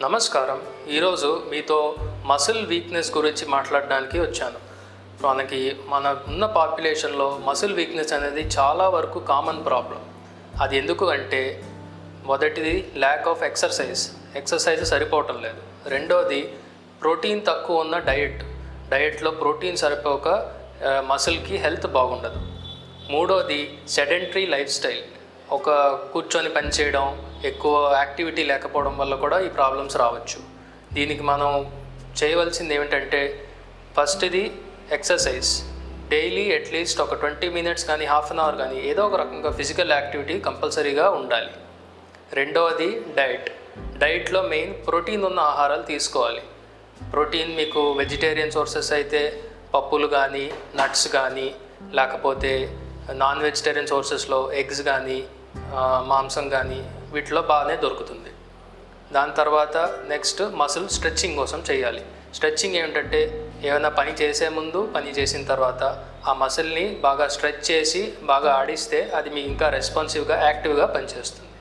నమస్కారం. ఈరోజు మీతో మసిల్ వీక్నెస్ గురించి మాట్లాడడానికి వచ్చాను. మన ఉన్న పాపులేషన్లో మసిల్ వీక్నెస్ అనేది చాలా వరకు కామన్ ప్రాబ్లం. అది ఎందుకు అంటే మొదటిది ల్యాక్ ఆఫ్ ఎక్సర్సైజ్ సరిపోవటం లేదు. రెండోది ప్రోటీన్ తక్కువ ఉన్న డయట్లో ప్రోటీన్ సరిపోక మసిల్కి హెల్త్ బాగుండదు. మూడోది సెడెంటరీ లైఫ్ స్టైల్, ఒక కూర్చొని పనిచేయడం, ఎక్కువ యాక్టివిటీ లేకపోవడం వల్ల కూడా ఈ ప్రాబ్లమ్స్ రావచ్చు. దీనికి మనం చేయవలసింది ఏమిటంటే ఫస్ట్ది ఎక్సర్సైజ్. డైలీ అట్లీస్ట్ ఒక 20 మినిట్స్ కానీ హాఫ్ అన్ అవర్ కానీ ఏదో ఒక రకంగా ఫిజికల్ యాక్టివిటీ కంపల్సరీగా ఉండాలి. రెండవది డైట్లో మెయిన్ ప్రోటీన్ ఉన్న ఆహారాలు తీసుకోవాలి. ప్రోటీన్ మీకు వెజిటేరియన్ సోర్సెస్ అయితే పప్పులు కానీ, నట్స్ కానీ, లేకపోతే నాన్ వెజిటేరియన్ సోర్సెస్లో ఎగ్స్ కానీ, మాంసం కానీ వీటిలో బాగానే దొరుకుతుంది. దాని తర్వాత నెక్స్ట్ మసిల్ స్ట్రెచ్చింగ్ కోసం చేయాలి. స్ట్రెచ్చింగ్ ఏమిటంటే ఏమైనా పని చేసే ముందు, పని చేసిన తర్వాత ఆ మసిల్ని బాగా స్ట్రెచ్ చేసి బాగా ఆడిస్తే అది మీకు ఇంకా రెస్పాన్సివ్గా, యాక్టివ్గా పనిచేస్తుంది.